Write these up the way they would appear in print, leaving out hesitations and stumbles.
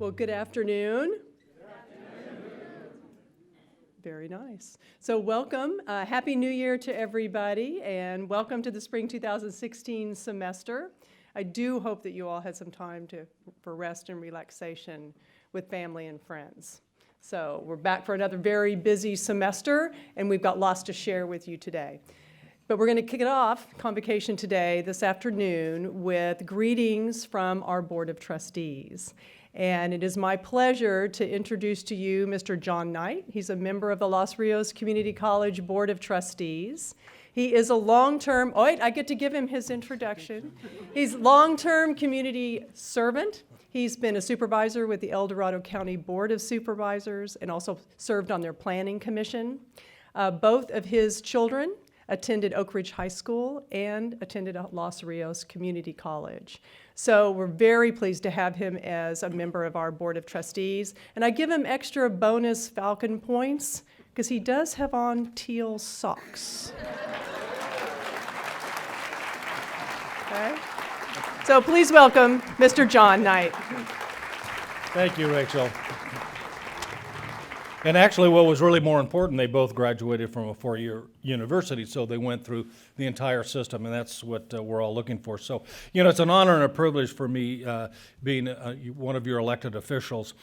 Well, good afternoon. Very nice. So welcome. Happy New Year to everybody, and welcome to the spring 2016 semester. I do hope that you all had some time for rest and relaxation with family and friends. So we're back for another very busy semester, and we've got lots to share with you today. But we're going to kick it off, Convocation today, this afternoon, with greetings from our Board of Trustees. And it is my pleasure to introduce to you Mr. John Knight. He's a member of the Los Rios Community College Board of Trustees. He is a long-term, I get to give him his introduction. He's long-term community servant. He's been a supervisor with the El Dorado County Board of Supervisors and also served on their planning commission. Both of his children attended Oak Ridge High School and attended Los Rios Community College. So we're very pleased to have him as a member of our Board of Trustees. And I give him extra bonus Falcon points because he does have on teal socks. Okay? So please welcome Mr. John Knight. Thank you, Rachel. And actually, what was really more important, they both graduated from a four-year university, so they went through the entire system, and that's what we're all looking for. So, it's an honor and a privilege for me being one of your elected officials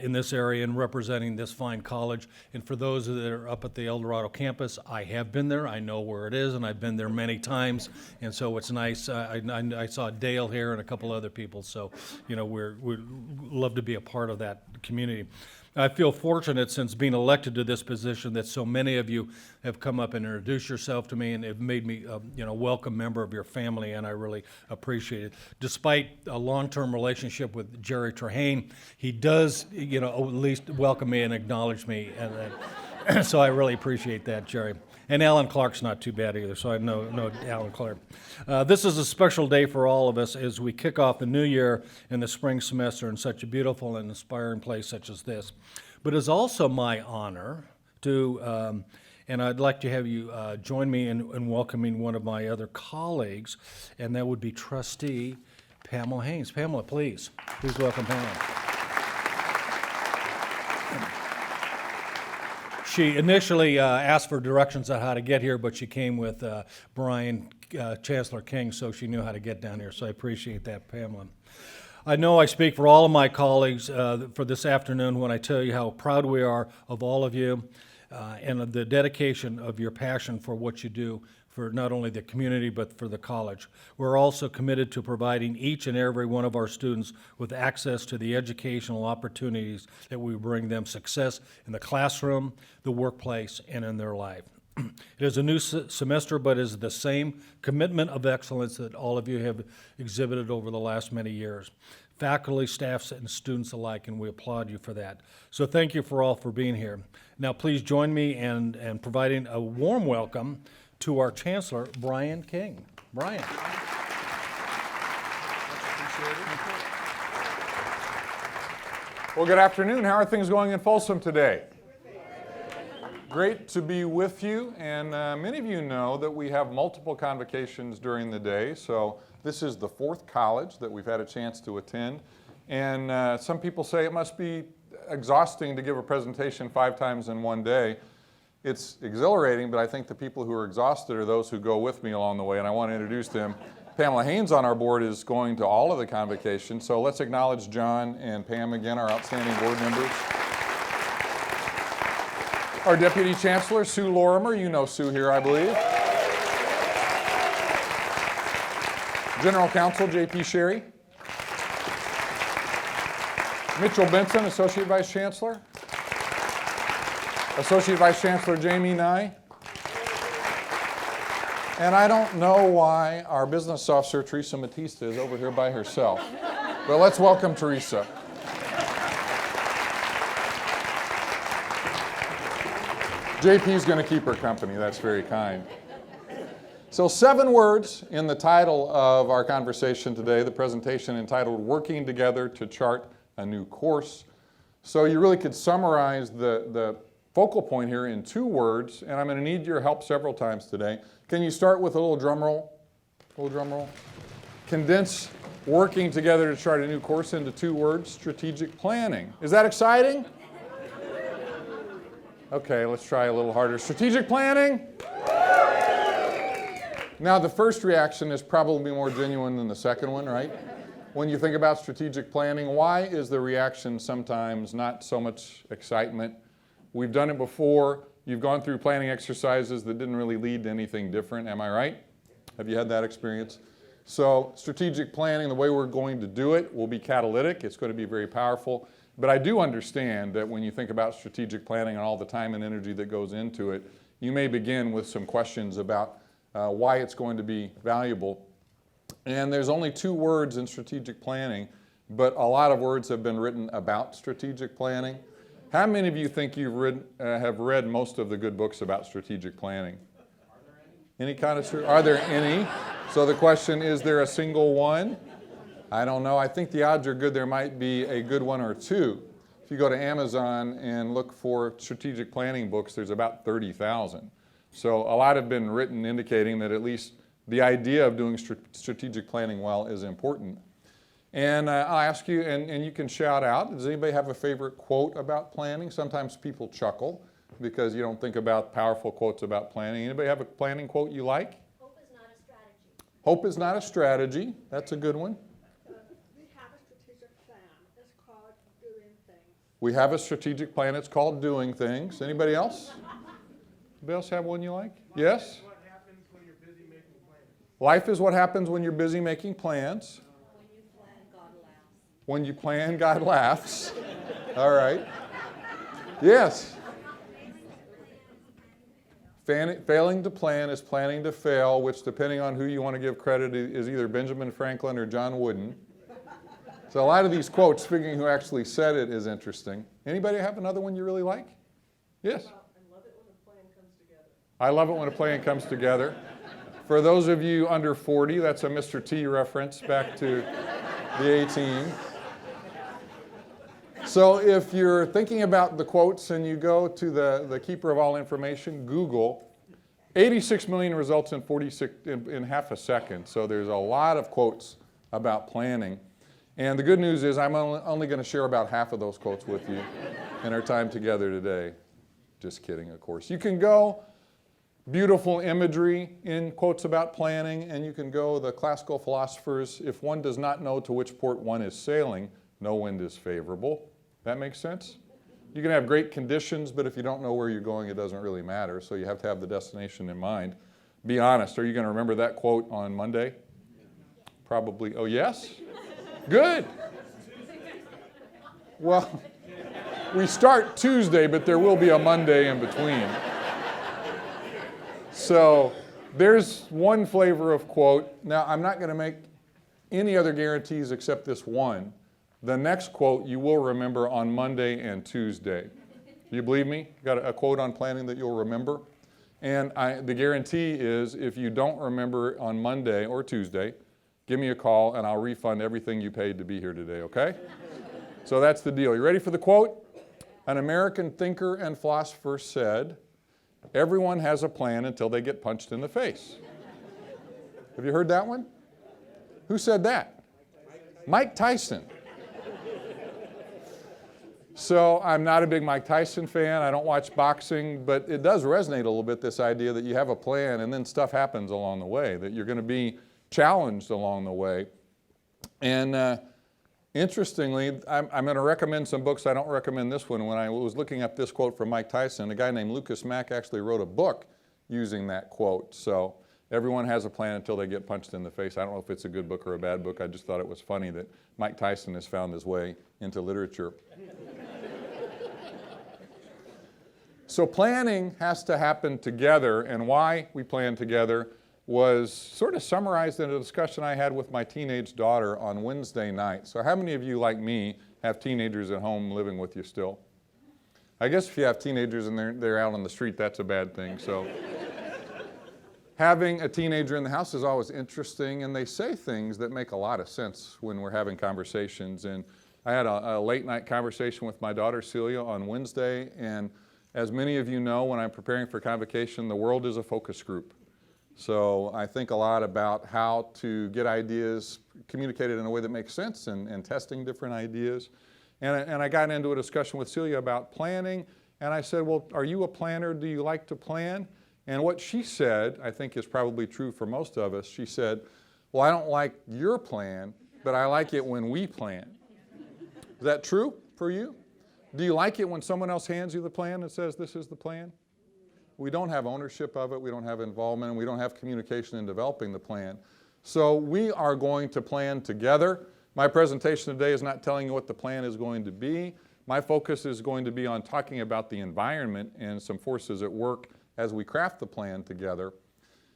in this area and representing this fine college. And for those that are up at the El Dorado campus, I have been there. I know where it is, and I've been there many times. And so it's nice. I saw Dale here and a couple other people. So, we love to be a part of that community. I feel fortunate since being elected to this position that so many of you have come up and introduced yourself to me and have made me a welcome member of your family, and I really appreciate it. Despite a long-term relationship with Jerry Trehane, he does, at least welcome me and acknowledge me, and so I really appreciate that, Jerry. And Alan Clark's not too bad either, so I know Alan Clark. This is a special day for all of us as we kick off the new year in the spring semester in such a beautiful and inspiring place such as this. But it's also my honor to, and I'd like to have you join me in welcoming one of my other colleagues, and that would be Trustee Pamela Haynes. Pamela, please welcome Pamela. She initially asked for directions on how to get here, but she came with Brian, Chancellor King, so she knew how to get down here, so I appreciate that, Pamela. I know I speak for all of my colleagues for this afternoon when I tell you how proud we are of all of you and of the dedication of your passion for what you do for not only the community but for the college. We're also committed to providing each and every one of our students with access to the educational opportunities that we bring them success in the classroom, the workplace, and in their life. It is a new semester, but is the same commitment of excellence that all of you have exhibited over the last many years. Faculty, staff, and students alike, and we applaud you for that. So thank you for being here. Now please join me in providing a warm welcome to our Chancellor, Brian King. Brian. Well, good afternoon. How are things going in Folsom today? Great to be with you, and many of you know that we have multiple convocations during the day, so this is the fourth college that we've had a chance to attend, and some people say it must be exhausting to give a presentation 5 times in one day. It's exhilarating, but I think the people who are exhausted are those who go with me along the way, and I want to introduce them. Pamela Haynes on our board is going to all of the convocations, so let's acknowledge John and Pam again, our outstanding board members. Our Deputy Chancellor, Sue Lorimer. You know Sue here, I believe. General Counsel, J.P. Sherry. Mitchell Benson, Associate Vice Chancellor. Associate Vice Chancellor Jamie Nye. And I don't know why our business officer, Teresa Matista, is over here by herself. But let's welcome Teresa. JP's going to keep her company. That's very kind. So 7 words in the title of our conversation today, the presentation entitled Working Together to Chart a New Course. So you really could summarize the focal point here in 2 words, and I'm going to need your help several times today. Can you start with a little drum roll? Condense working together to chart a new course into 2 words, strategic planning. Is that exciting? Okay, let's try a little harder. Strategic planning? Now, the first reaction is probably more genuine than the second one, right? When you think about strategic planning, why is the reaction sometimes not so much excitement? We've done it before. You've gone through planning exercises that didn't really lead to anything different. Am I right? Have you had that experience? So strategic planning, the way we're going to do it, will be catalytic. It's going to be very powerful. But I do understand that when you think about strategic planning and all the time and energy that goes into it, you may begin with some questions about why it's going to be valuable. And there's only 2 words in strategic planning, but a lot of words have been written about strategic planning. How many of you think you've have read most of the good books about strategic planning? Are there any? Any kind of, are there any? So the question, is there a single one? I don't know. I think the odds are good there might be a good one or 2. If you go to Amazon and look for strategic planning books, there's about 30,000. So a lot have been written indicating that at least the idea of doing strategic planning well is important. And I'll ask you, and you can shout out, does anybody have a favorite quote about planning? Sometimes people chuckle because you don't think about powerful quotes about planning. Anybody have a planning quote you like? Hope is not a strategy. Hope is not a strategy. That's a good one. We have a strategic plan. It's called doing things. We have a strategic plan. It's called doing things. Anybody else? Anybody else have one you like? Yes? What happens when you're busy making plans? Life is what happens when you're busy making plans. When you plan, God laughs. When you plan, God laughs. All right. Yes. Failing to plan is planning to fail, which, depending on who you want to give credit, is either Benjamin Franklin or John Wooden. So a lot of these quotes, figuring who actually said it, is interesting. Anybody have another one you really like? Yes? I love it when a plan comes together. For those of you under 40, that's a Mr. T reference back to the A-Team. So if you're thinking about the quotes and you go to the Keeper of All Information, Google, 86 million results in half a second. So there's a lot of quotes about planning. And the good news is I'm only going to share about half of those quotes with you in our time together today. Just kidding, of course. You can go beautiful imagery in quotes about planning, and you can go the classical philosophers. If one does not know to which port one is sailing, no wind is favorable. That makes sense? You can have great conditions, but if you don't know where you're going, it doesn't really matter. So you have to have the destination in mind. Be honest, are you going to remember that quote on Monday? Probably. Oh, yes? Good. Well, we start Tuesday, but there will be a Monday in between. So there's one flavor of quote. Now, I'm not going to make any other guarantees except this one. The next quote you will remember on Monday and Tuesday. Do you believe me? Got a quote on planning that you'll remember? And the guarantee is if you don't remember on Monday or Tuesday, give me a call and I'll refund everything you paid to be here today, okay? So that's the deal. You ready for the quote? An American thinker and philosopher said, "Everyone has a plan until they get punched in the face." Have you heard that one? Who said that? Mike Tyson. So I'm not a big Mike Tyson fan. I don't watch boxing, but it does resonate a little bit, this idea that you have a plan and then stuff happens along the way, that you're going to be challenged along the way. And interestingly, I'm going to recommend some books. I don't recommend this one. When I was looking up this quote from Mike Tyson, a guy named Lucas Mack actually wrote a book using that quote. So everyone has a plan until they get punched in the face. I don't know if it's a good book or a bad book. I just thought it was funny that Mike Tyson has found his way into literature. So planning has to happen together, and why we plan together was sort of summarized in a discussion I had with my teenage daughter on Wednesday night. So how many of you, like me, have teenagers at home living with you still? I guess if you have teenagers and they're out on the street, that's a bad thing. So having a teenager in the house is always interesting, and they say things that make a lot of sense when we're having conversations. And I had a late night conversation with my daughter Celia on Wednesday, and as many of you know, when I'm preparing for Convocation, the world is a focus group. So I think a lot about how to get ideas communicated in a way that makes sense and testing different ideas. And I got into a discussion with Celia about planning, and I said, well, are you a planner? Do you like to plan? And what she said, I think is probably true for most of us. She said, well, I don't like your plan, but I like it when we plan. Is that true for you? Do you like it when someone else hands you the plan and says, this is the plan? We don't have ownership of it, we don't have involvement, and we don't have communication in developing the plan. So we are going to plan together. My presentation today is not telling you what the plan is going to be. My focus is going to be on talking about the environment and some forces at work as we craft the plan together.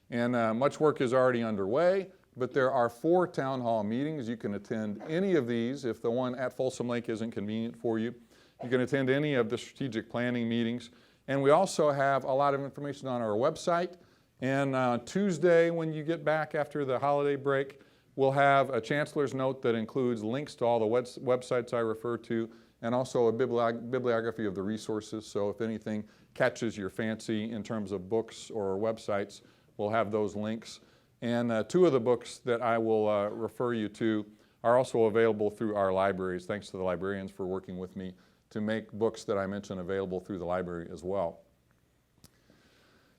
And much work is already underway, but there are 4 town hall meetings. You can attend any of these. If the one at Folsom Lake isn't convenient for you, you can attend any of the strategic planning meetings. And we also have a lot of information on our website. And Tuesday, when you get back after the holiday break, we'll have a Chancellor's note that includes links to all the websites I refer to, and also a bibliography of the resources. So if anything catches your fancy in terms of books or websites, we'll have those links. And 2 of the books that I will refer you to are also available through our libraries. Thanks to the librarians for working with me to make books that I mentioned available through the library as well.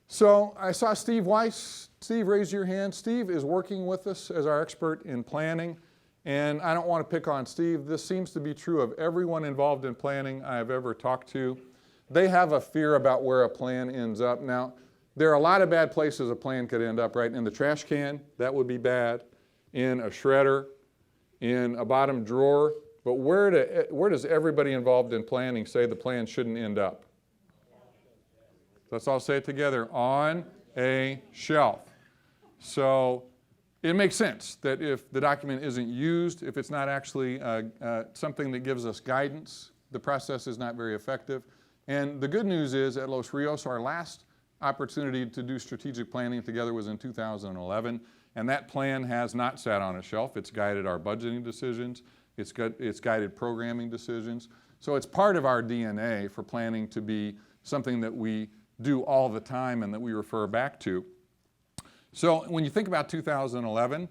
So I saw Steve Weiss. Steve, raise your hand. Steve is working with us as our expert in planning. And I don't want to pick on Steve. This seems to be true of everyone involved in planning I have ever talked to. They have a fear about where a plan ends up. Now, there are a lot of bad places a plan could end up, right? In the trash can, that would be bad. In a shredder, in a bottom drawer. But where does everybody involved in planning say the plan shouldn't end up? Let's all say it together. On a shelf. So it makes sense that if the document isn't used, if it's not actually something that gives us guidance, the process is not very effective. And the good news is at Los Rios, our last opportunity to do strategic planning together was in 2011. And that plan has not sat on a shelf. It's guided our budgeting decisions. It's guided programming decisions. So it's part of our DNA for planning to be something that we do all the time and that we refer back to. So when you think about 2011,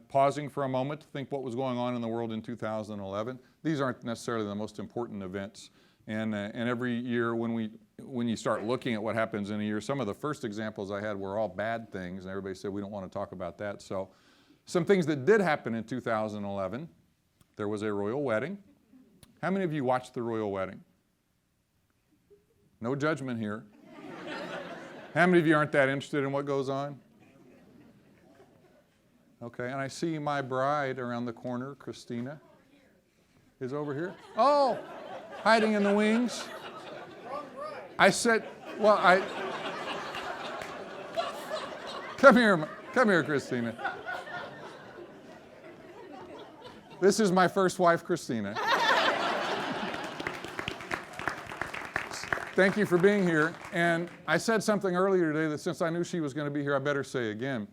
pausing for a moment to think what was going on in the world in 2011, these aren't necessarily the most important events. And every year when you start looking at what happens in a year, some of the first examples I had were all bad things, and everybody said we don't want to talk about that. So some things that did happen in 2011, there was a royal wedding. How many of you watched the royal wedding? No judgment here. How many of you aren't that interested in what goes on? Okay, and I see my bride around the corner, Christina, is over here. Oh, hiding in the wings. I said, well, come here, Christina. This is my first wife, Christina. Thank you for being here. And I said something earlier today that since I knew she was going to be here, I better say again.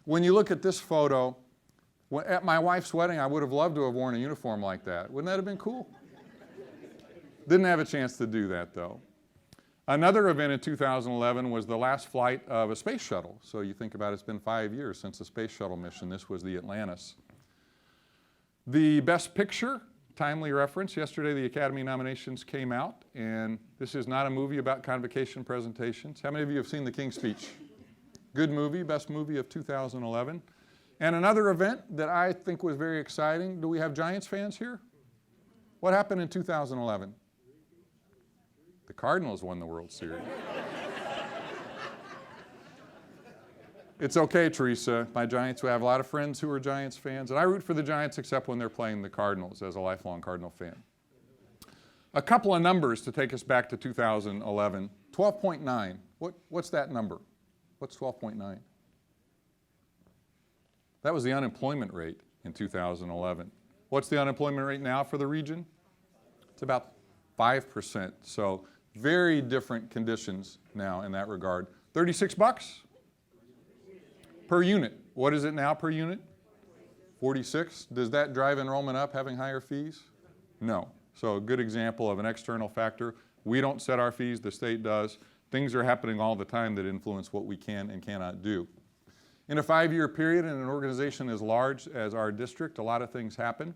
When you look at this photo, at my wife's wedding, I would have loved to have worn a uniform like that. Wouldn't that have been cool? Didn't have a chance to do that, though. Another event in 2011 was the last flight of a space shuttle. So you think about it, it's been 5 years since the space shuttle mission. This was the Atlantis. The Best Picture, timely reference. Yesterday the Academy nominations came out, and this is not a movie about convocation presentations. How many of you have seen The King's Speech? Good movie, best movie of 2011. And another event that I think was very exciting. Do we have Giants fans here? What happened in 2011? The Cardinals won the World Series. It's okay, Teresa. My Giants, we have a lot of friends who are Giants fans, and I root for the Giants except when they're playing the Cardinals as a lifelong Cardinal fan. A couple of numbers to take us back to 2011. 12.9. What's that number? What's 12.9? That was the unemployment rate in 2011. What's the unemployment rate now for the region? It's about 5%. So very different conditions now in that regard. $36 per unit. What is it now per unit? 46. Does that drive enrollment up, having higher fees? No. So a good example of an external factor. We don't set our fees, the state does. Things are happening all the time that influence what we can and cannot do. In a 5-year period in an organization as large as our district, a lot of things happen.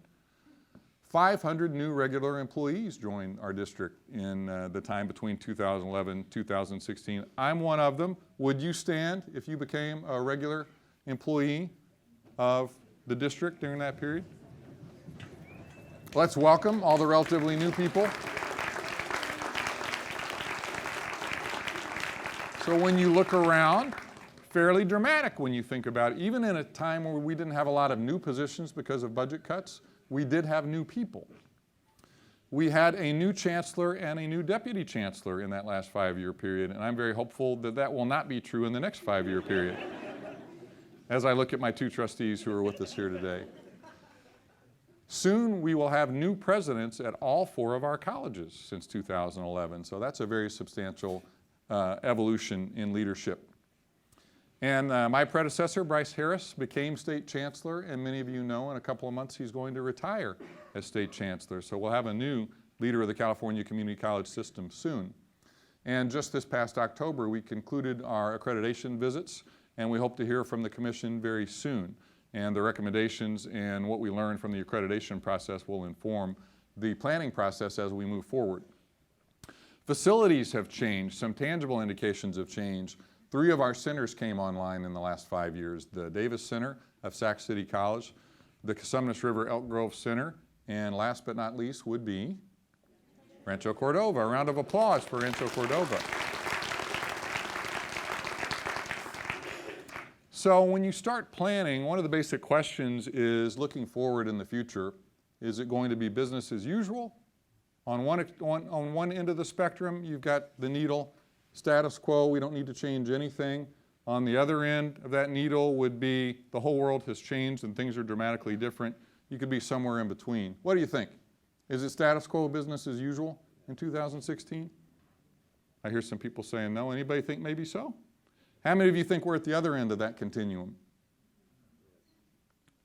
500 new regular employees joined our district in the time between 2011 and 2016. I'm one of them. Would you stand if you became a regular employee of the district during that period? Let's welcome all the relatively new people. So when you look around, fairly dramatic when you think about it. Even in a time where we didn't have a lot of new positions because of budget cuts, we did have new people. We had a new chancellor and a new deputy chancellor in that last 5-year period, and I'm very hopeful that that will not be true in the next 5-year period, as I look at my 2 trustees who are with us here today. Soon we will have new presidents at all 4 of our colleges since 2011, so that's a very substantial evolution in leadership. And my predecessor, Bryce Harris, became state chancellor, and many of you know in a couple of months he's going to retire as state chancellor. So we'll have a new leader of the California Community College system soon. And just this past October, we concluded our accreditation visits, and we hope to hear from the commission very soon. And the recommendations and what we learn from the accreditation process will inform the planning process as we move forward. Facilities have changed. Some tangible indications have changed. 3 of our centers came online in the last 5 years. The Davis Center of Sac City College, the Cosumnes River Elk Grove Center, and last but not least would be Rancho Cordova. A round of applause for Rancho Cordova. So when you start planning, one of the basic questions is looking forward in the future. Is it going to be business as usual? On one end of the spectrum, you've got the needle. Status quo, we don't need to change anything. On the other end of that needle would be the whole world has changed and things are dramatically different. You could be somewhere in between. What do you think? Is it status quo, business as usual in 2016? I hear some people saying no. Anybody think maybe so? How many of you think we're at the other end of that continuum?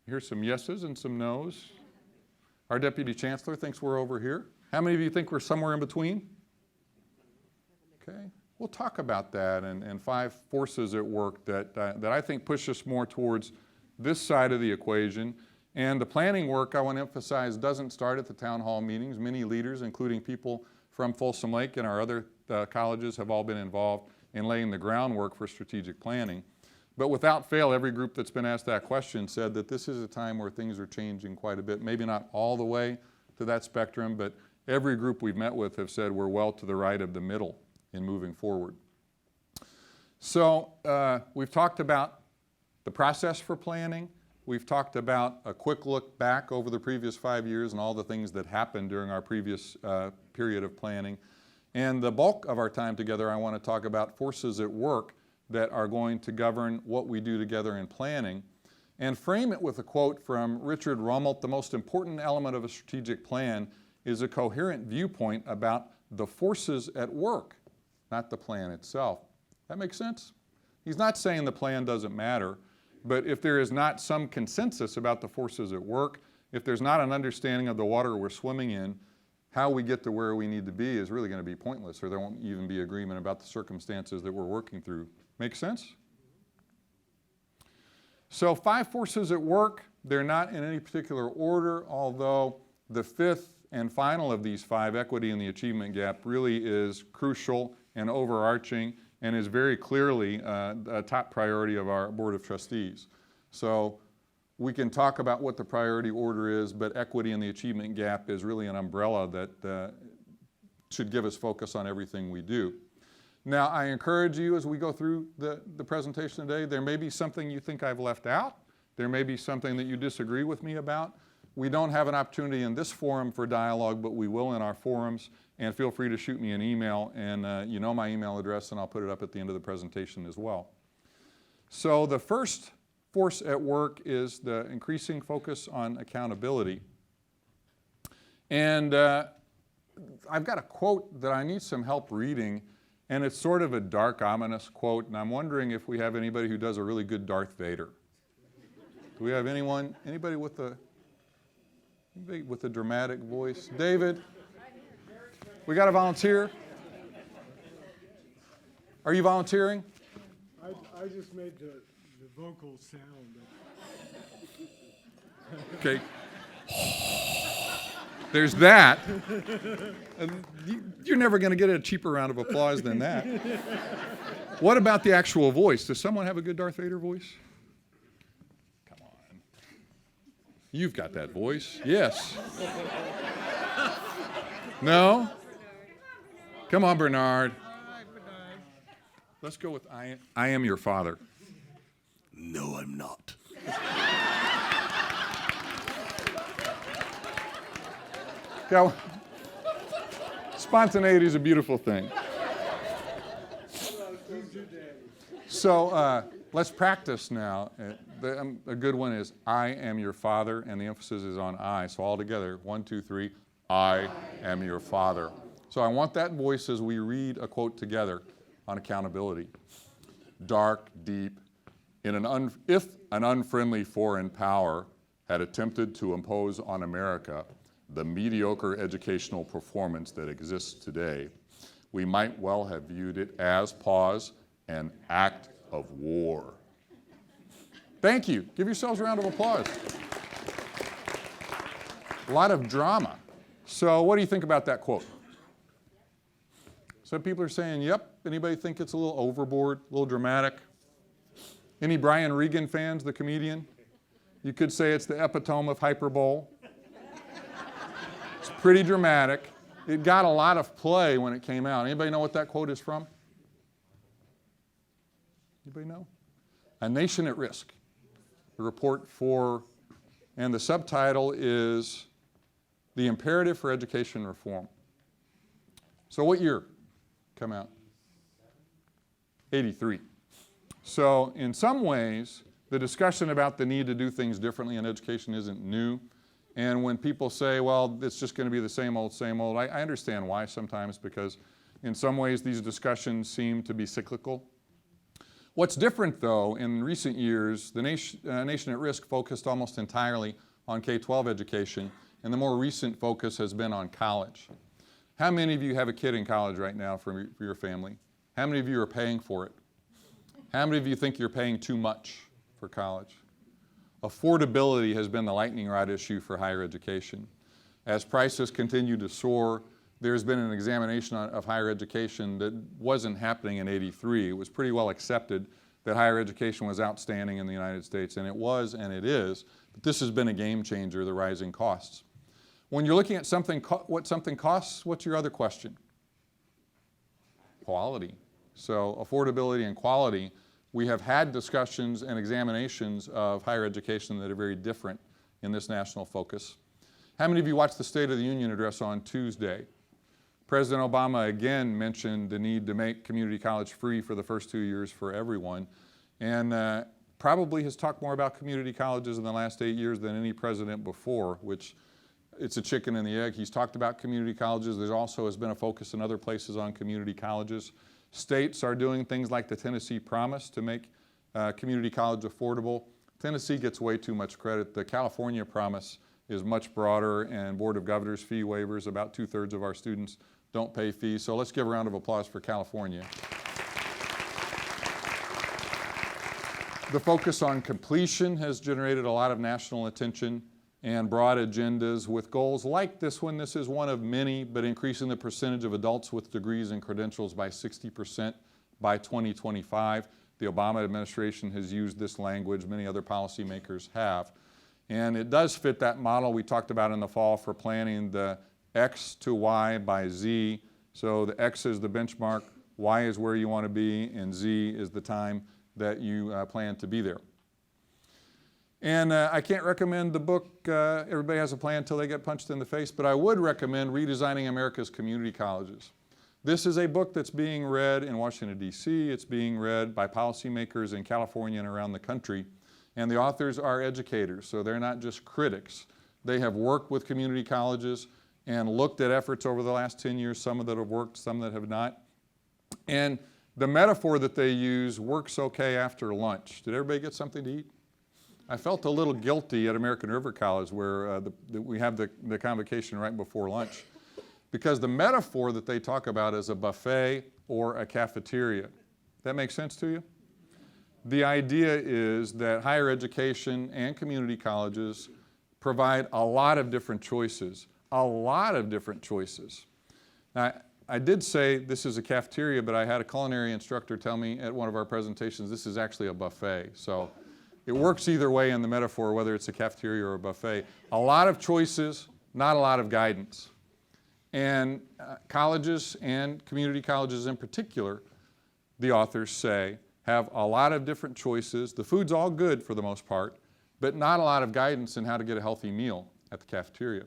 Here's some yeses and some nos. Our deputy chancellor thinks we're over here. How many of you think we're somewhere in between? Okay. We'll talk about that and 5 forces at work that I think push us more towards this side of the equation. And the planning work, I want to emphasize, doesn't start at the town hall meetings. Many leaders, including people from Folsom Lake and our other colleges, have all been involved in laying the groundwork for strategic planning. But without fail, every group that's been asked that question said that this is a time where things are changing quite a bit. Maybe not all the way to that spectrum, but every group we've met with have said we're well to the right of the middle in moving forward. So we've talked about the process for planning. We've talked about a quick look back over the previous 5 years and all the things that happened during our previous period of planning. And the bulk of our time together, I want to talk about forces at work that are going to govern what we do together in planning, and frame it with a quote from Richard Rummelt: "The most important element of a strategic plan is a coherent viewpoint about the forces at work, not the plan itself." That makes sense? He's not saying the plan doesn't matter, but if there is not some consensus about the forces at work, if there's not an understanding of the water we're swimming in, how we get to where we need to be is really going to be pointless, or there won't even be agreement about the circumstances that we're working through. Make sense? So 5 forces at work, they're not in any particular order, although the 5th and final of these 5, equity and the achievement gap, really is crucial and overarching and is very clearly a top priority of our Board of Trustees. So we can talk about what the priority order is, but equity and the achievement gap is really an umbrella that should give us focus on everything we do. Now, I encourage you as we go through the presentation today, there may be something you think I've left out. There may be something that you disagree with me about. We don't have an opportunity in this forum for dialogue, but we will in our forums. And feel free to shoot me an email, and you know my email address, and I'll put it up at the end of the presentation as well. So the first force at work is the increasing focus on accountability. And I've got a quote that I need some help reading, and it's sort of a dark, ominous quote, and I'm wondering if we have anybody who does a really good Darth Vader. Do we have anybody with a dramatic voice? David? We got a volunteer? Are you volunteering? I just made the vocal sound. Okay. There's that. You're never going to get a cheaper round of applause than that. What about the actual voice? Does someone have a good Darth Vader voice? Come on. You've got that voice. Yes. No? Come on, Bernard. Let's go with I am your father. No, I'm not. Go. Spontaneity is a beautiful thing. So let's practice now. A good one is I am your father, and the emphasis is on I. So all together, 1, 2, 3, I am your father. So I want that voice as we read a quote together on accountability. Dark, deep, if an unfriendly foreign power had attempted to impose on America the mediocre educational performance that exists today, we might well have viewed it as, pause, an act of war. Thank you. Give yourselves a round of applause. A lot of drama. So what do you think about that quote? Some people are saying, yep. Anybody think it's a little overboard, a little dramatic? Any Brian Regan fans, the comedian? You could say it's the epitome of hyperbole. It's pretty dramatic. It got a lot of play when it came out. Anybody know what that quote is from? Anybody know? A Nation at Risk. The report and the subtitle is The Imperative for Education Reform. So what year come out? 83. So in some ways, the discussion about the need to do things differently in education isn't new. And when people say, well, it's just going to be the same old, I understand why sometimes, because in some ways these discussions seem to be cyclical. What's different, though, in recent years, the Nation at Risk focused almost entirely on K-12 education, and the more recent focus has been on college. How many of you have a kid in college right now for your family? How many of you are paying for it? How many of you think you're paying too much for college? Affordability has been the lightning rod issue for higher education. As prices continue to soar, there's been an examination of higher education that wasn't happening in '83. It was pretty well accepted that higher education was outstanding in the United States, and it was and it is, but this has been a game changer, the rising costs. When you're looking at what something costs, what's your other question? Quality. So affordability and quality, we have had discussions and examinations of higher education that are very different in this national focus. How many of you watched the State of the Union address on Tuesday? President Obama again mentioned the need to make community college free for the first 2 years for everyone, and probably has talked more about community colleges in the last 8 years than any president before, which it's a chicken and the egg. He's talked about community colleges. There also has been a focus in other places on community colleges. States are doing things like the Tennessee Promise to make community college affordable. Tennessee gets way too much credit. The California Promise is much broader, and Board of Governors fee waivers. About 2/3 of our students don't pay fees. So let's give a round of applause for California. The focus on completion has generated a lot of national attention and broad agendas with goals like this one. This is one of many, but increasing the percentage of adults with degrees and credentials by 60% by 2025. The Obama administration has used this language. Many other policymakers have. And it does fit that model we talked about in the fall for planning the X to Y by Z. So the X is the benchmark, Y is where you want to be, and Z is the time that you plan to be there. And I can't recommend the book, Everybody Has a Plan Until They Get Punched in the Face, but I would recommend Redesigning America's Community Colleges. This is a book that's being read in Washington, D.C. It's being read by policymakers in California and around the country. And the authors are educators, so they're not just critics. They have worked with community colleges and looked at efforts over the last 10 years, some that have worked, some that have not. And the metaphor that they use works okay after lunch. Did everybody get something to eat? I felt a little guilty at American River College where we have the convocation right before lunch, because the metaphor that they talk about is a buffet or a cafeteria. That make sense to you? The idea is that higher education and community colleges provide a lot of different choices, a lot of different choices. Now, I did say this is a cafeteria, but I had a culinary instructor tell me at one of our presentations this is actually a buffet. So it works either way in the metaphor, whether it's a cafeteria or a buffet. A lot of choices, not a lot of guidance. And colleges and community colleges in particular, the authors say, have a lot of different choices. The food's all good for the most part, but not a lot of guidance in how to get a healthy meal at the cafeteria.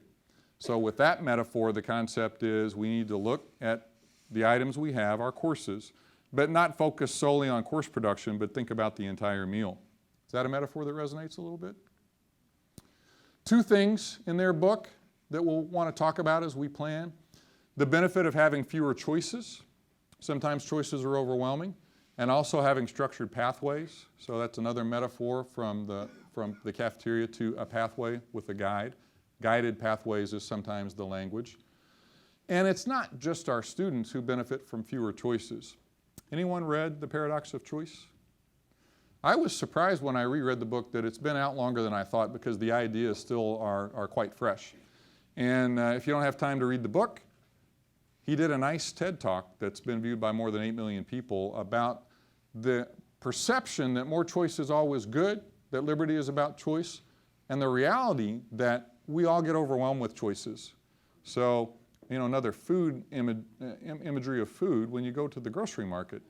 So with that metaphor, the concept is we need to look at the items we have, our courses, but not focus solely on course production, but think about the entire meal. Is that a metaphor that resonates a little bit? Two things in their book that we'll want to talk about as we plan. The benefit of having fewer choices. Sometimes choices are overwhelming. And also having structured pathways. So that's another metaphor from the cafeteria to a pathway with a guide. Guided pathways is sometimes the language. And it's not just our students who benefit from fewer choices. Anyone read The Paradox of Choice? I was surprised when I reread the book that it's been out longer than I thought because the ideas still are quite fresh. And if you don't have time to read the book, he did a nice TED Talk that's been viewed by more than 8 million people about the perception that more choice is always good, that liberty is about choice, and the reality that we all get overwhelmed with choices. So, another food imagery of food, when you go to the grocery market,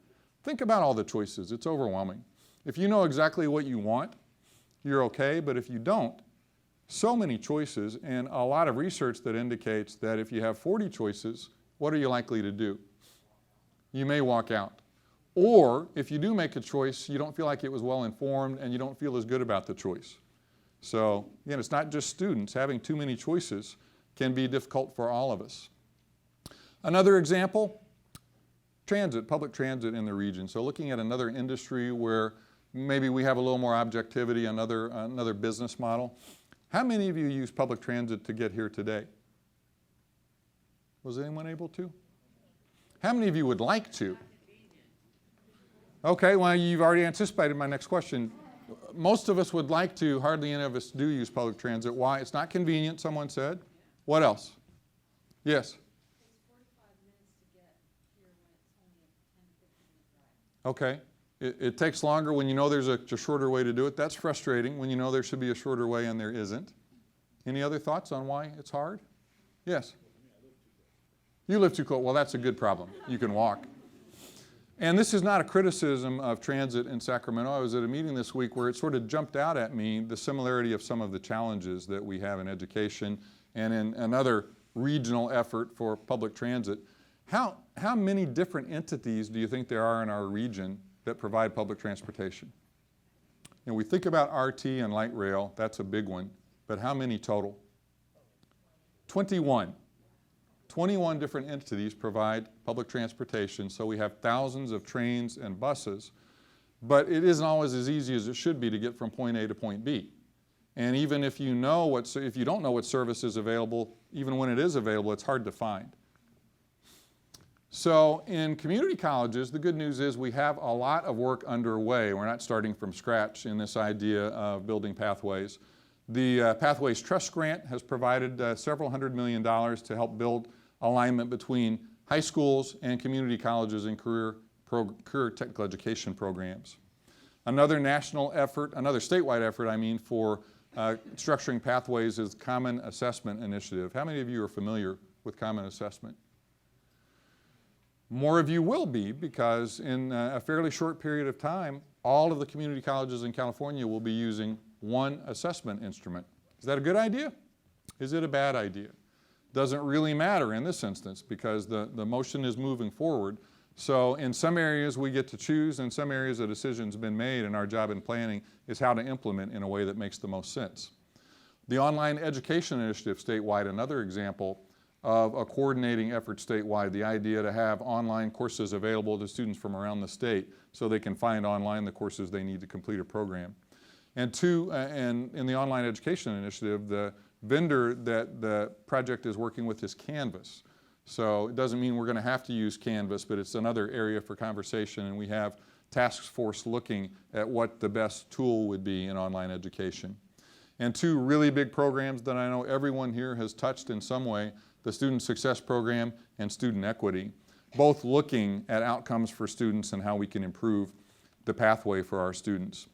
think about all the choices. It's overwhelming. If you know exactly what you want, you're okay, but if you don't, so many choices and a lot of research that indicates that if you have 40 choices, what are you likely to do? You may walk out. Or if you do make a choice, you don't feel like it was well informed and you don't feel as good about the choice. So again, it's not just students. Having too many choices can be difficult for all of us. Another example, transit, public transit in the region. So looking at another industry where maybe we have a little more objectivity, another business model. How many of you use public transit to get here today? Was anyone able to? How many of you would like to? Okay, well, you've already anticipated my next question. Most of us would like to, hardly any of us do use public transit. Why? It's not convenient, someone said. What else? Yes? It's 45 minutes to get here when it's only a 10 to 15 minute drive. Okay. It takes longer when you know there's a shorter way to do it. That's frustrating when you know there should be a shorter way and there isn't. Any other thoughts on why it's hard? Yes? You live too close. Well, that's a good problem. You can walk. And this is not a criticism of transit in Sacramento. I was at a meeting this week where it sort of jumped out at me, the similarity of some of the challenges that we have in education and in another regional effort for public transit. How many different entities do you think there are in our region that provide public transportation? And we think about RT and light rail, that's a big one, but how many total? 21. 21 different entities provide public transportation, so we have thousands of trains and buses, but it isn't always as easy as it should be to get from point A to point B. And even if you don't know what service is available, even when it is available, it's hard to find. So in community colleges, the good news is we have a lot of work underway. We're not starting from scratch in this idea of building pathways. The Pathways Trust Grant has provided several $100 million to help build alignment between high schools and community colleges and career technical education programs. Another national effort, another statewide effort, for structuring pathways is the Common Assessment Initiative. How many of you are familiar with Common Assessment? More of you will be, because in a fairly short period of time, all of the community colleges in California will be using one assessment instrument. Is that a good idea? Is it a bad idea? Doesn't really matter in this instance because the motion is moving forward. So in some areas we get to choose, in some areas a decision's been made, and our job in planning is how to implement in a way that makes the most sense. The Online Education Initiative statewide, another example of a coordinating effort statewide, the idea to have online courses available to students from around the state so they can find online the courses they need to complete a program. And in the Online Education Initiative, the vendor that the project is working with is Canvas. So it doesn't mean we're going to have to use Canvas, but it's another area for conversation, and we have task force looking at what the best tool would be in online education. And two really big programs that I know everyone here has touched in some way, the Student Success Program and Student Equity, both looking at outcomes for students and how we can improve the pathway for our students.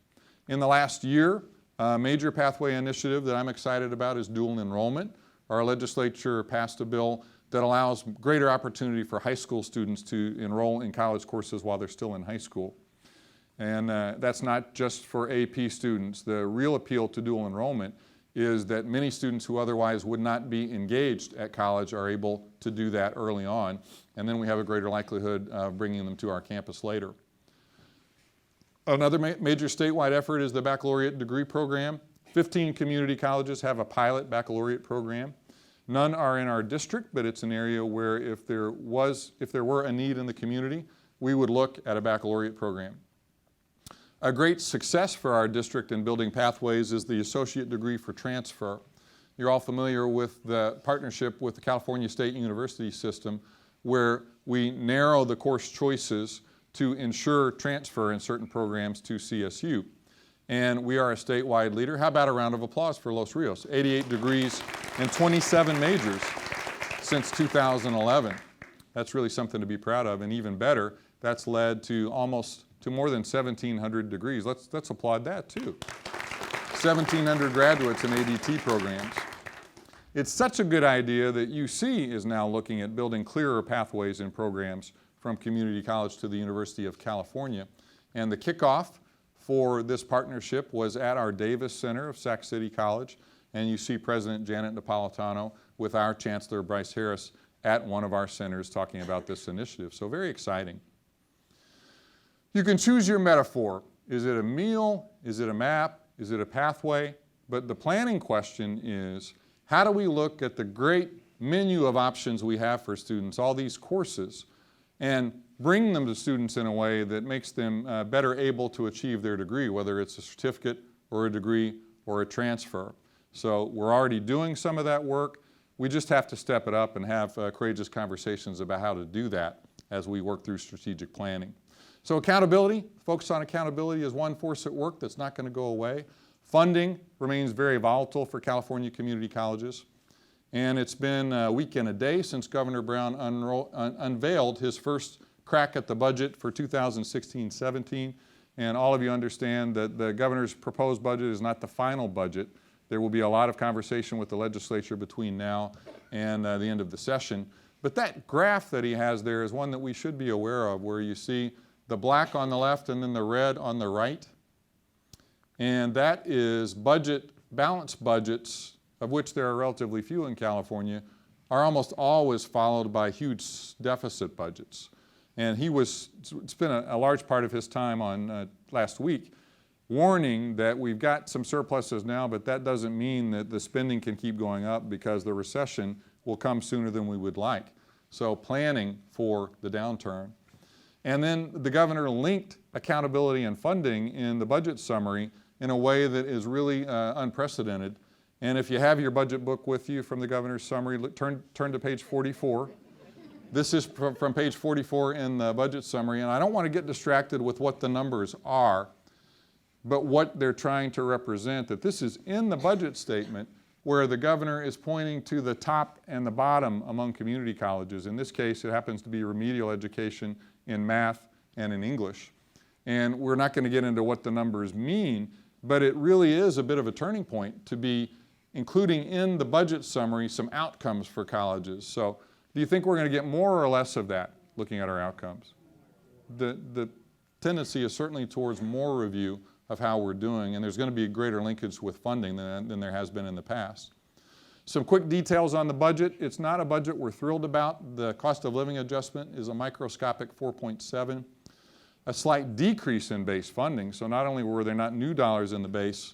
In the last year, a major pathway initiative that I'm excited about is dual enrollment. Our legislature passed a bill that allows greater opportunity for high school students to enroll in college courses while they're still in high school. And that's not just for AP students. The real appeal to dual enrollment is that many students who otherwise would not be engaged at college are able to do that early on, and then we have a greater likelihood of bringing them to our campus later. Another major statewide effort is the baccalaureate degree program. 15 community colleges have a pilot baccalaureate program. None are in our district, but it's an area where if there were a need in the community, we would look at a baccalaureate program. A great success for our district in building pathways is the associate degree for transfer. You're all familiar with the partnership with the California State University system, where we narrow the course choices to ensure transfer in certain programs to CSU. And we are a statewide leader. How about a round of applause for Los Rios? 88 degrees and 27 majors since 2011. That's really something to be proud of, and even better, that's led to more than 1,700 degrees. Let's applaud that too. 1,700 graduates in ADT programs. It's such a good idea that UC is now looking at building clearer pathways in programs from community college to the University of California. And the kickoff for this partnership was at our Davis Center of Sac City College, and you see President Janet Napolitano with our Chancellor Bryce Harris at one of our centers talking about this initiative. So very exciting. You can choose your metaphor. Is it a meal? Is it a map? Is it a pathway? But the planning question is, how do we look at the great menu of options we have for students, all these courses, and bring them to students in a way that makes them better able to achieve their degree, whether it's a certificate or a degree or a transfer. So we're already doing some of that work. We just have to step it up and have courageous conversations about how to do that as we work through strategic planning. So accountability, focus on accountability is one force at work that's not going to go away. Funding remains very volatile for California community colleges. And it's been a week and a day since Governor Brown unveiled his first crack at the budget for 2016-17. And all of you understand that the governor's proposed budget is not the final budget. There will be a lot of conversation with the legislature between now and the end of the session. But that graph that he has there is one that we should be aware of, where you see the black on the left and then the red on the right. And that is balanced budgets, of which there are relatively few in California, are almost always followed by huge deficit budgets. And he spent a large part of his time on last week warning that we've got some surpluses now, but that doesn't mean that the spending can keep going up, because the recession will come sooner than we would like. So planning for the downturn. And then the governor linked accountability and funding in the budget summary in a way that is really unprecedented. And if you have your budget book with you from the governor's summary, turn to page 44. This is from page 44 in the budget summary, and I don't want to get distracted with what the numbers are, but what they're trying to represent, that this is in the budget statement where the governor is pointing to the top and the bottom among community colleges. In this case, it happens to be remedial education in math and in English. And we're not going to get into what the numbers mean, but it really is a bit of a turning point to be including in the budget summary some outcomes for colleges. So do you think we're going to get more or less of that looking at our outcomes? The tendency is certainly towards more review of how we're doing, and there's going to be a greater linkage with funding than there has been in the past. Some quick details on the budget. It's not a budget we're thrilled about. The cost of living adjustment is a microscopic 4.7. A slight decrease in base funding. So not only were there not new dollars in the base,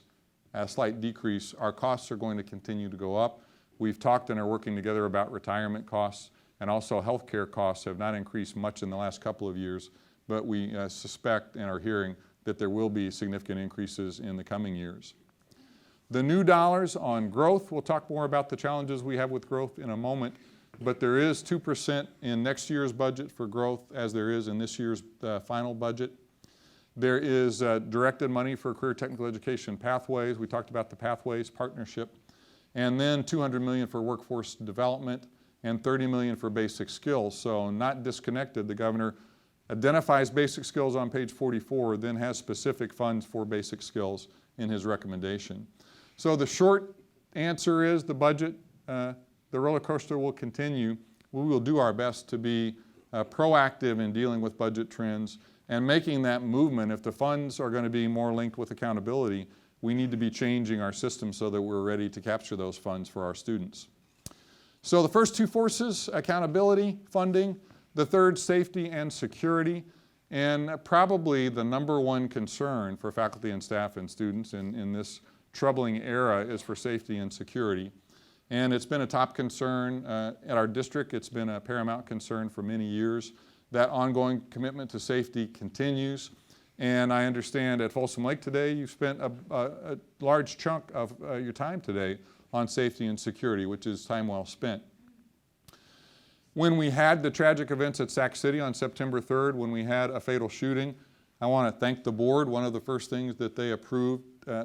a slight decrease, our costs are going to continue to go up. We've talked and are working together about retirement costs, and also healthcare costs have not increased much in the last couple of years, but we suspect and are hearing that there will be significant increases in the coming years. The new dollars on growth, we'll talk more about the challenges we have with growth in a moment, but there is 2% in next year's budget for growth, as there is in this year's final budget. There is directed money for career technical education pathways. We talked about the pathways partnership. And then $200 million for workforce development and $30 million for basic skills. So not disconnected. The governor identifies basic skills on page 44, then has specific funds for basic skills in his recommendation. So the short answer is the budget, the roller coaster will continue. We will do our best to be proactive in dealing with budget trends and making that movement. If the funds are going to be more linked with accountability, we need to be changing our system so that we're ready to capture those funds for our students. So the first two forces, accountability, funding, the third, safety and security, and probably the number one concern for faculty and staff and students in this troubling era is for safety and security. And it's been a top concern at our district. It's been a paramount concern for many years. That ongoing commitment to safety continues. And I understand at Folsom Lake today, you've spent a large chunk of your time today on safety and security, which is time well spent. When we had the tragic events at Sac City on September 3rd, when we had a fatal shooting, I want to thank the board. One of the first things that they approved,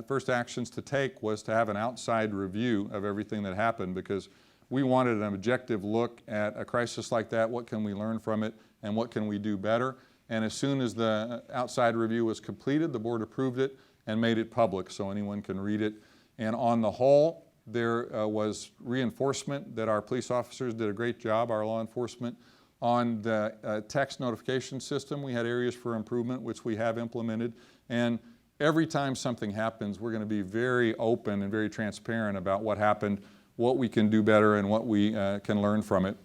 first actions to take, was to have an outside review of everything that happened, because we wanted an objective look at a crisis like that. What can we learn from it and what can we do better? And as soon as the outside review was completed, the board approved it and made it public so anyone can read it. And on the whole, there was reinforcement that our police officers did a great job, our law enforcement. On the text notification system, we had areas for improvement, which we have implemented. And every time something happens, we're going to be very open and very transparent about what happened, what we can do better, and what we can learn from it.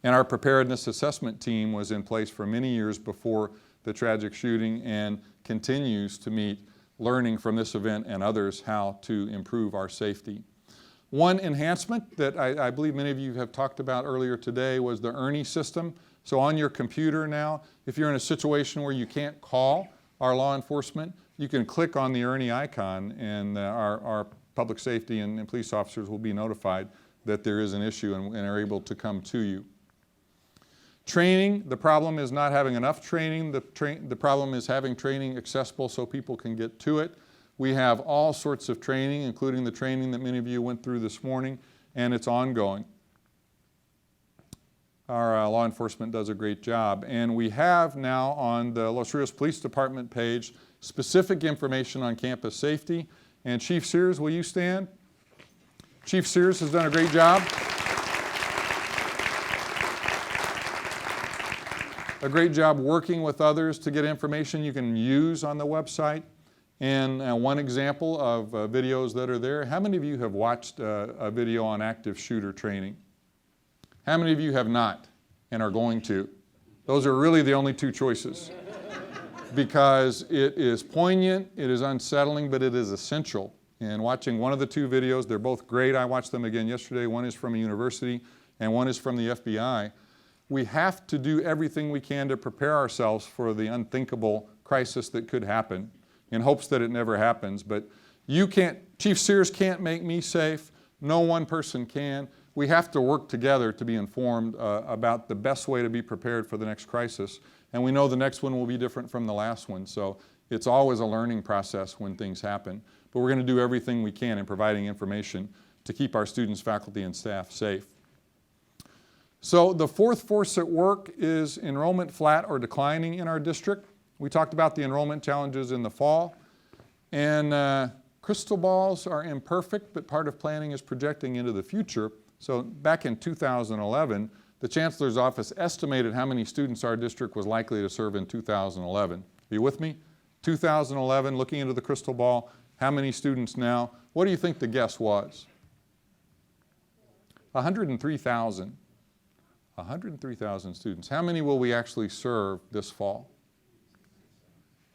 And our preparedness assessment team was in place for many years before the tragic shooting and continues to meet, learning from this event and others how to improve our safety. One enhancement that I believe many of you have talked about earlier today was the ERNIE system. So on your computer now, if you're in a situation where you can't call our law enforcement, you can click on the ERNIE icon, and our public safety and police officers will be notified that there is an issue and are able to come to you. Training, the problem is not having enough training. The problem is having training accessible so people can get to it. We have all sorts of training, including the training that many of you went through this morning, and it's ongoing. Our law enforcement does a great job. And we have now on the Los Rios Police Department page specific information on campus safety. And Chief Sears, will you stand? Chief Sears has done a great job. A great job working with others to get information you can use on the website. And one example of videos that are there, how many of you have watched a video on active shooter training? How many of you have not and are going to? Those are really the only two choices, because it is poignant, it is unsettling, but it is essential. And watching one of the two videos, they're both great. I watched them again yesterday. One is from a university and one is from the FBI. We have to do everything we can to prepare ourselves for the unthinkable crisis that could happen, in hopes that it never happens. But you can't, Chief Sears can't make me safe. No one person can. We have to work together to be informed about the best way to be prepared for the next crisis. And we know the next one will be different from the last one. So it's always a learning process when things happen. But we're going to do everything we can in providing information to keep our students, faculty, and staff safe. So the fourth force at work is enrollment flat or declining in our district. We talked about the enrollment challenges in the fall. And crystal balls are imperfect, but part of planning is projecting into the future. So back in 2011, the Chancellor's office estimated how many students our district was likely to serve in 2011. Are you with me? 2011, looking into the crystal ball, how many students now? What do you think the guess was? 103,000. 103,000 students. How many will we actually serve this fall?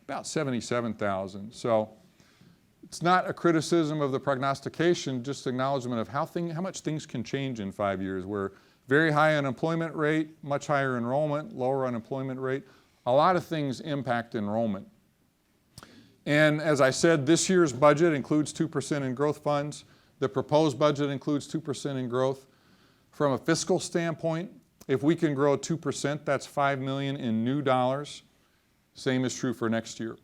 About 77,000. So it's not a criticism of the prognostication, just acknowledgement of how much things can change in 5 years. We're very high unemployment rate, much higher enrollment, lower unemployment rate. A lot of things impact enrollment. And as I said, this year's budget includes 2% in growth funds. The proposed budget includes 2% in growth. From a fiscal standpoint, if we can grow 2%, that's $5 million in new dollars. Same is true for next year.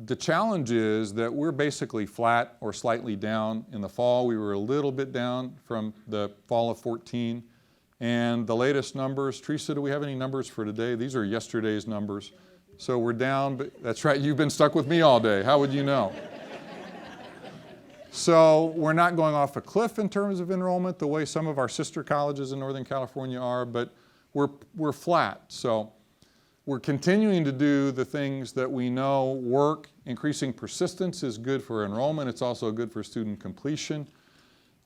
the challenge is that we're basically flat or slightly down. In the fall, we were a little bit down from the fall of 14. And the latest numbers, Teresa, do we have any numbers for today? These are yesterday's numbers. So we're down, but that's right, you've been stuck with me all day. How would you know? So we're not going off a cliff in terms of enrollment the way some of our sister colleges in Northern California are, but we're flat. So we're continuing to do the things that we know work. Increasing persistence is good for enrollment. It's also good for student completion.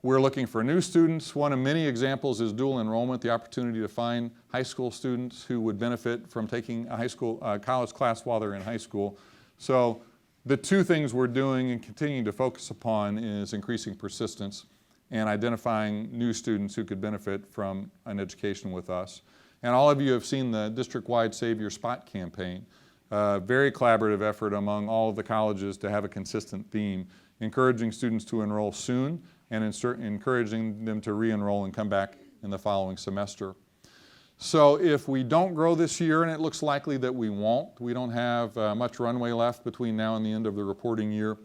We're looking for new students. One of many examples is dual enrollment, the opportunity to find high school students who would benefit from taking a college class while they're in high school. So the two things we're doing and continuing to focus upon is increasing persistence and identifying new students who could benefit from an education with us. And all of you have seen the district-wide Save Your Spot campaign. Very collaborative effort among all of the colleges to have a consistent theme, encouraging students to enroll soon and encouraging them to re-enroll and come back in the following semester. So if we don't grow this year, and it looks likely that we won't, we don't have much runway left between now and the end of the reporting year,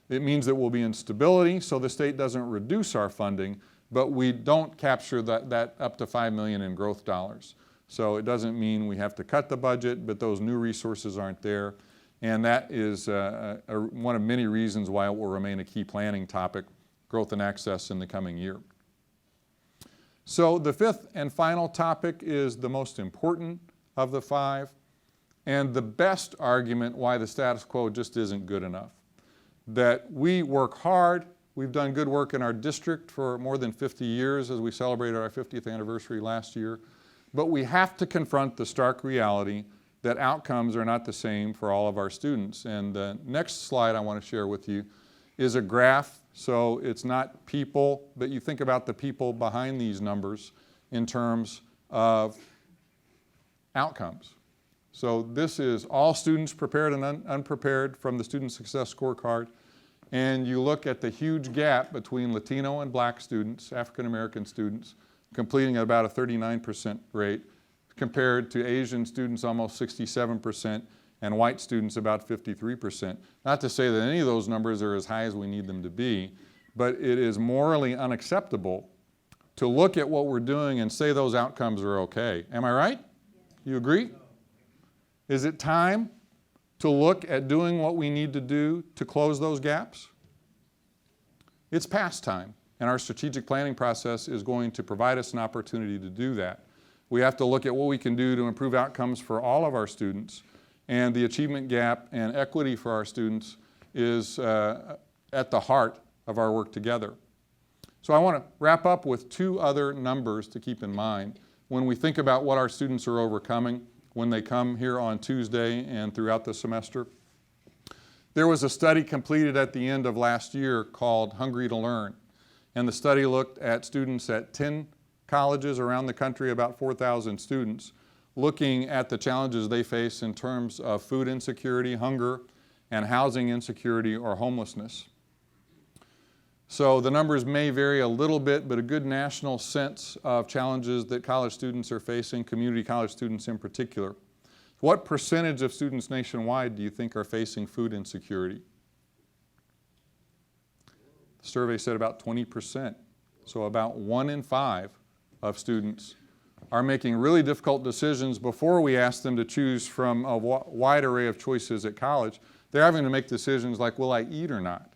it means that we'll be in stability, so the state doesn't reduce our funding, but we don't capture that up to $5 million in growth dollars. So it doesn't mean we have to cut the budget, but those new resources aren't there. And that is one of many reasons why it will remain a key planning topic, growth and access in the coming year. So the fifth and final topic is the most important of the five, and the best argument why the status quo just isn't good enough. That we work hard. We've done good work in our district for more than 50 years as we celebrated our 50th anniversary last year. But we have to confront the stark reality that outcomes are not the same for all of our students. And the next slide I want to share with you is a graph. So it's not people, but you think about the people behind these numbers in terms of outcomes. So this is all students, prepared and unprepared, from the Student Success Scorecard. And you look at the huge gap between Latino and Black students, African American students, completing at about a 39% rate, compared to Asian students almost 67%, and white students about 53%. Not to say that any of those numbers are as high as we need them to be, but it is morally unacceptable to look at what we're doing and say those outcomes are okay. Am I right? You agree? Is it time to look at doing what we need to do to close those gaps? It's past time, and our strategic planning process is going to provide us an opportunity to do that. We have to look at what we can do to improve outcomes for all of our students, and the achievement gap and equity for our students is at the heart of our work together. So I want to wrap up with two other numbers to keep in mind when we think about what our students are overcoming when they come here on Tuesday and throughout the semester. There was a study completed at the end of last year called Hungry to Learn, and the study looked at students at 10 colleges around the country, about 4,000 students, looking at the challenges they face in terms of food insecurity, hunger, and housing insecurity or homelessness. So the numbers may vary a little bit, but a good national sense of challenges that college students are facing, community college students in particular. What percentage of students nationwide do you think are facing food insecurity? The survey said about 20%. So about 1 in 5 of students are making really difficult decisions before we ask them to choose from a wide array of choices at college. They're having to make decisions like, will I eat or not?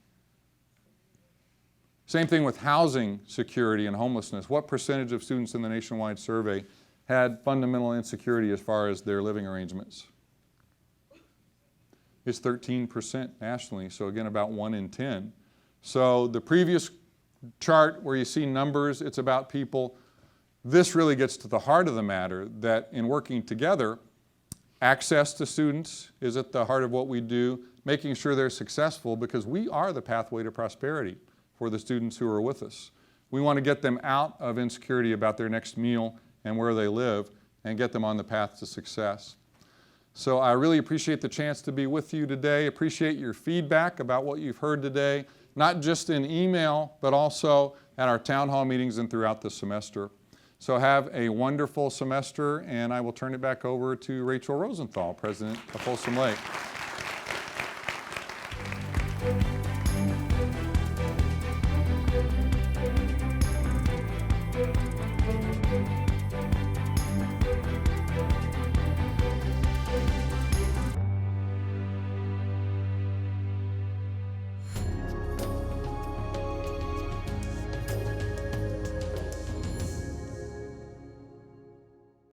Same thing with housing security and homelessness. What percentage of students in the nationwide survey had fundamental insecurity as far as their living arrangements? It's 13% nationally, so again, about 1 in 10. So the previous chart where you see numbers, it's about people. This really gets to the heart of the matter, that in working together, access to students is at the heart of what we do, making sure they're successful, because we are the pathway to prosperity for the students who are with us. We want to get them out of insecurity about their next meal and where they live and get them on the path to success. So I really appreciate the chance to be with you today. Appreciate your feedback about what you've heard today, not just in email, but also at our town hall meetings and throughout the semester. So have a wonderful semester, and I will turn it back over to Rachel Rosenthal, President of Folsom Lake. Thank you.